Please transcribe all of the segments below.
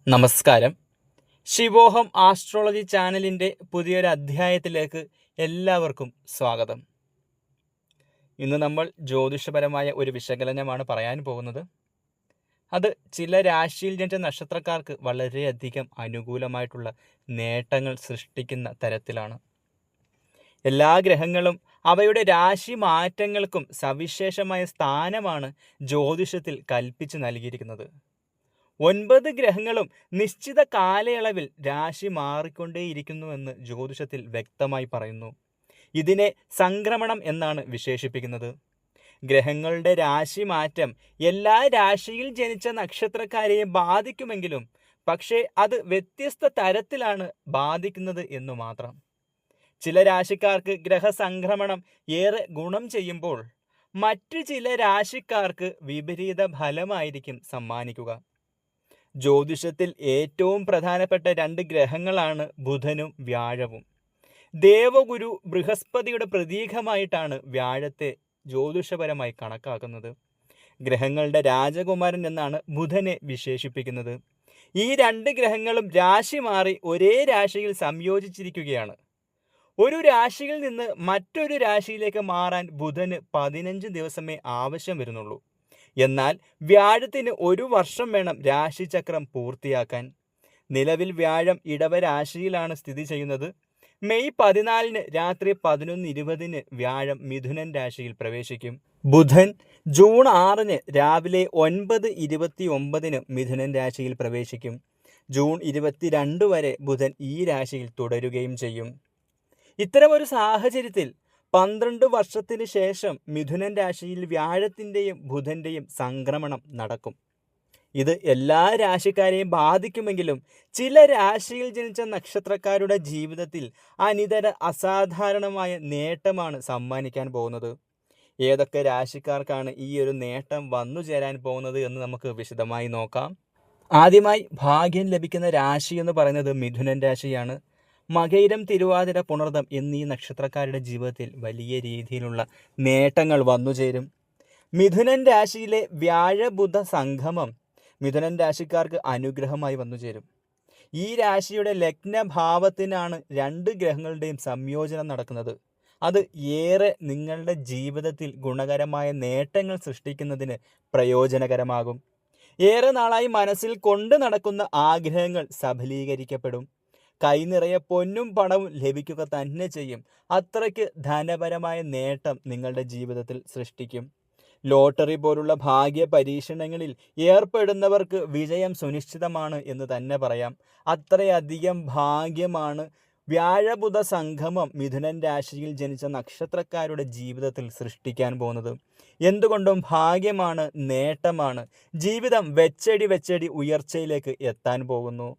നമസ്കാരം. ശിവോഹം ആസ്ട്രോളജി ചാനലിൻ്റെ പുതിയൊരു അധ്യായത്തിലേക്ക് എല്ലാവർക്കും സ്വാഗതം. ഇന്ന് നമ്മൾ ജ്യോതിഷപരമായ ഒരു വിശകലനമാണ് പറയാൻ പോകുന്നത്. അത് ചില രാശിയിൽ ജനിച്ച നക്ഷത്രക്കാർക്ക് വളരെയധികം അനുകൂലമായിട്ടുള്ള നേട്ടങ്ങൾ സൃഷ്ടിക്കുന്ന തരത്തിലാണ്. എല്ലാ ഗ്രഹങ്ങളും അവയുടെ രാശി മാറ്റങ്ങൾക്കും സവിശേഷമായ സ്ഥാനമാണ് ജ്യോതിഷത്തിൽ കൽപ്പിച്ച് നൽകിയിരിക്കുന്നത്. 9 ഗ്രഹങ്ങളും നിശ്ചിത കാലയളവിൽ രാശി മാറിക്കൊണ്ടേയിരിക്കുന്നുവെന്ന് ജ്യോതിഷത്തിൽ വ്യക്തമായി പറയുന്നു. ഇതിനെ സംക്രമണം എന്നാണ് വിശേഷിപ്പിക്കുന്നത്. ഗ്രഹങ്ങളുടെ രാശി മാറ്റം എല്ലാ രാശിയിൽ ജനിച്ച നക്ഷത്രക്കാരെയും ബാധിക്കുമെങ്കിലും പക്ഷേ അത് വ്യത്യസ്ത തരത്തിലാണ് ബാധിക്കുന്നത് എന്നു മാത്രം. ചില രാശിക്കാർക്ക് ഗ്രഹസംക്രമണം ഏറെ ഗുണം ചെയ്യുമ്പോൾ മറ്റു ചില രാശിക്കാർക്ക് വിപരീത ഫലമായിരിക്കും സമ്മാനിക്കുക. ജ്യോതിഷത്തിൽ ഏറ്റവും പ്രധാനപ്പെട്ട 2 ഗ്രഹങ്ങളാണ് ബുധനും വ്യാഴവും. ദേവഗുരു ബൃഹസ്പതിയുടെ പ്രതീകമായിട്ടാണ് വ്യാഴത്തെ ജ്യോതിഷപരമായി കണക്കാക്കുന്നത്. ഗ്രഹങ്ങളുടെ രാജകുമാരൻ എന്നാണ് ബുധനെ വിശേഷിപ്പിക്കുന്നത്. ഈ 2 ഗ്രഹങ്ങളും രാശി മാറി ഒരേ രാശിയിൽ സംയോജിച്ചിരിക്കുകയാണ്. ഒരു രാശിയിൽ നിന്ന് മറ്റൊരു രാശിയിലേക്ക് മാറാൻ ബുധന് 15 ദിവസമേ ആവശ്യം വരുന്നുള്ളൂ. എന്നാൽ വ്യാഴത്തിന് 1 വർഷം വേണം രാശിചക്രം പൂർത്തിയാക്കാൻ. നിലവിൽ വ്യാഴം ഇടവ രാശിയിലാണ് സ്ഥിതി ചെയ്യുന്നത്. മെയ് 14 രാത്രി 11:20 വ്യാഴം മിഥുനൻ രാശിയിൽ പ്രവേശിക്കും. ബുധൻ ജൂൺ 6 രാവിലെ 9:29 മിഥുനൻ രാശിയിൽ പ്രവേശിക്കും. ജൂൺ 22 വരെ ബുധൻ ഈ രാശിയിൽ തുടരുകയും ചെയ്യും. ഇത്തരമൊരു സാഹചര്യത്തിൽ 12 വർഷത്തിന് ശേഷം മിഥുനൻ രാശിയിൽ വ്യാഴത്തിൻ്റെയും ബുധൻ്റെയും സംക്രമണം നടക്കും. ഇത് എല്ലാ രാശിക്കാരെയും ബാധിക്കുമെങ്കിലും ചില രാശിയിൽ ജനിച്ച നക്ഷത്രക്കാരുടെ ജീവിതത്തിൽ അസാധാരണമായ നേട്ടമാണ് സമ്മാനിക്കാൻ പോകുന്നത്. ഏതൊക്കെ രാശിക്കാർക്കാണ് ഈ ഒരു നേട്ടം വന്നു ചേരാൻ പോകുന്നത് എന്ന് നമുക്ക് വിശദമായി നോക്കാം. ആദ്യമായി ഭാഗ്യം ലഭിക്കുന്ന രാശി എന്ന് പറയുന്നത് മിഥുനൻ രാശിയാണ്. മകയിരം, തിരുവാതിര, പുണർദം എന്നീ നക്ഷത്രക്കാരുടെ ജീവിതത്തിൽ വലിയ രീതിയിലുള്ള നേട്ടങ്ങൾ വന്നുചേരും. മിഥുനൻ രാശിയിലെ വ്യാഴബുധ സംഗമം മിഥുനൻ രാശിക്കാർക്ക് അനുഗ്രഹമായി വന്നുചേരും. ഈ രാശിയുടെ ലഗ്നഭാവത്തിനാണ് 2 ഗ്രഹങ്ങളുടെയും സംയോജനം നടക്കുന്നത്. അത് ഏറെ നിങ്ങളുടെ ജീവിതത്തിൽ ഗുണകരമായ നേട്ടങ്ങൾ സൃഷ്ടിക്കുന്നതിന് പ്രയോജനകരമാകും. ഏറെ നാളായി മനസ്സിൽ കൊണ്ടു നടക്കുന്ന ആഗ്രഹങ്ങൾ സഫലീകരിക്കപ്പെടും. കൈനിറയെ പൊന്നും പണവും ലഭിക്കുക തന്നെ ചെയ്യും. അത്രയ്ക്ക് ധനപരമായ നേട്ടം നിങ്ങളുടെ ജീവിതത്തിൽ സൃഷ്ടിക്കും. ലോട്ടറി പോലുള്ള ഭാഗ്യ പരീക്ഷണങ്ങളിൽ ഏർപ്പെടുന്നവർക്ക് വിജയം സുനിശ്ചിതമാണ് എന്ന് തന്നെ പറയാം. അത്രയധികം ഭാഗ്യമാണ് വ്യാഴബുധ സംഗമം മിഥുനൻ രാശിയിൽ ജനിച്ച നക്ഷത്രക്കാരുടെ ജീവിതത്തിൽ സൃഷ്ടിക്കാൻ പോകുന്നത്. എന്തുകൊണ്ടും ഭാഗ്യമാണ്, നേട്ടമാണ്. ജീവിതം വെച്ചടി ഉയർച്ചയിലേക്ക് എത്താൻ പോകുന്നു.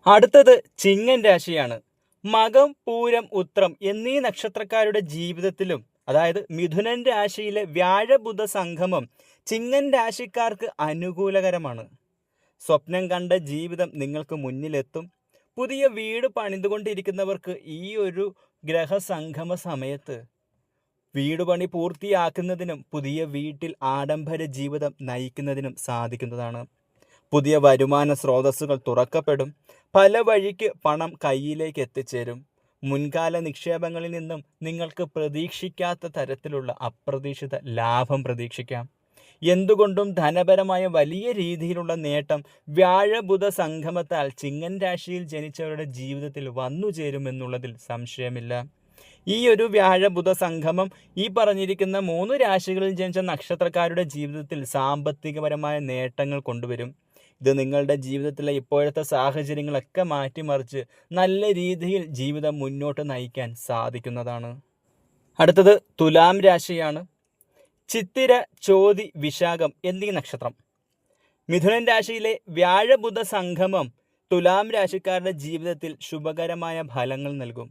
അടുത്തത് ചിങ്ങൻ രാശിയാണ്. മകം, പൂരം, ഉത്രം എന്നീ നക്ഷത്രക്കാരുടെ ജീവിതത്തിലും, അതായത് മിഥുനൻ രാശിയിലെ വ്യാഴബുധ സംഗമം ചിങ്ങൻ രാശിക്കാർക്ക് അനുകൂലകരമാണ്. സ്വപ്നം കണ്ട ജീവിതം നിങ്ങൾക്ക് മുന്നിലെത്തും. പുതിയ വീട് പണിതുകൊണ്ടിരിക്കുന്നവർക്ക് ഈ ഒരു ഗ്രഹസംഗമ സമയത്ത് വീട് പണി പൂർത്തിയാക്കുന്നതിനും പുതിയ വീട്ടിൽ ആഡംബര ജീവിതം നയിക്കുന്നതിനും സാധിക്കുന്നതാണ്. പുതിയ വരുമാന സ്രോതസ്സുകൾ തുറക്കപ്പെടും. പല വഴിക്ക് പണം കയ്യിലേക്ക് എത്തിച്ചേരും. മുൻകാല നിക്ഷേപങ്ങളിൽ നിന്നും നിങ്ങൾക്ക് പ്രതീക്ഷിക്കാത്ത തരത്തിലുള്ള അപ്രതീക്ഷിത ലാഭം പ്രതീക്ഷിക്കാം. എന്തുകൊണ്ടും ധനപരമായ വലിയ രീതിയിലുള്ള നേട്ടം വ്യാഴബുധ സംഗമത്താൽ ചിങ്ങൻ രാശിയിൽ ജനിച്ചവരുടെ ജീവിതത്തിൽ വന്നു ചേരുമെന്നുള്ളതിൽ സംശയമില്ല. ഈ ഒരു വ്യാഴബുധ സംഗമം ഈ പറഞ്ഞിരിക്കുന്ന 3 രാശികളിൽ ജനിച്ച നക്ഷത്രക്കാരുടെ ജീവിതത്തിൽ സാമ്പത്തികപരമായ നേട്ടങ്ങൾ കൊണ്ടുവരും. ഇത് നിങ്ങളുടെ ജീവിതത്തിലെ ഇപ്പോഴത്തെ സാഹചര്യങ്ങളൊക്കെ മാറ്റിമറിച്ച് നല്ല രീതിയിൽ ജീവിതം മുന്നോട്ട് നയിക്കാൻ സാധിക്കുന്നതാണ്. അടുത്തത് തുലാം രാശിയാണ്. ചിത്തിര, ചോതി, വിശാഖം എന്നീ നക്ഷത്രം. മിഥുനൻ രാശിയിലെ വ്യാഴബുധ സംഗമം തുലാം രാശിക്കാരുടെ ജീവിതത്തിൽ ശുഭകരമായ ഫലങ്ങൾ നൽകും.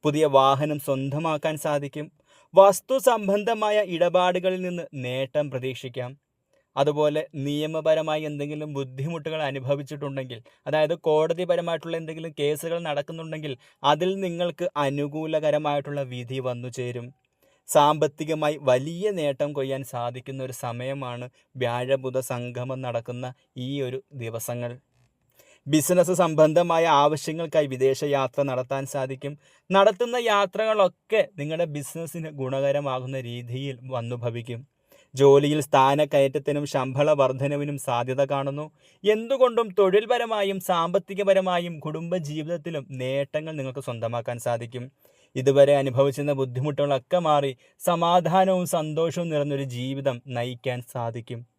പുതിയ വാഹനം സ്വന്തമാക്കാൻ സാധിക്കും. വസ്തു സംബന്ധമായ ഇടപാടുകളിൽ നിന്ന് നേട്ടം പ്രതീക്ഷിക്കാം. അതുപോലെ നിയമപരമായി എന്തെങ്കിലും ബുദ്ധിമുട്ടുകൾ അനുഭവിച്ചിട്ടുണ്ടെങ്കിൽ, അതായത് കോടതിപരമായിട്ടുള്ള എന്തെങ്കിലും കേസുകൾ നടക്കുന്നുണ്ടെങ്കിൽ അതിൽ നിങ്ങൾക്ക് അനുകൂലകരമായിട്ടുള്ള വിധി വന്നു ചേരും. സാമ്പത്തികമായി വലിയ നേട്ടം കൊയ്യാൻ സാധിക്കുന്ന ഒരു സമയമാണ് വ്യാഴബുധ സംഗമം നടക്കുന്ന ഈ ഒരു ദിവസങ്ങൾ. ബിസിനസ് സംബന്ധമായ ആവശ്യങ്ങൾക്കായി വിദേശ യാത്ര നടത്താൻ സാധിക്കും. നടത്തുന്ന യാത്രകളൊക്കെ നിങ്ങളുടെ ബിസിനസ്സിന് ഗുണകരമാകുന്ന രീതിയിൽ വന്നു ഭവിക്കും. ജോലിയിൽ സ്ഥാനക്കയറ്റത്തിനും ശമ്പള വർധനവിനും സാധ്യത കാണുന്നു. എന്തുകൊണ്ടും തൊഴിൽപരമായും സാമ്പത്തികപരമായും കുടുംബജീവിതത്തിലും നേട്ടങ്ങൾ നിങ്ങൾക്ക് സ്വന്തമാക്കാൻ സാധിക്കും. ഇതുവരെ അനുഭവിച്ചിരുന്ന ബുദ്ധിമുട്ടുകളൊക്കെ മാറി സമാധാനവും സന്തോഷവും നിറഞ്ഞൊരു ജീവിതം നയിക്കാൻ സാധിക്കും.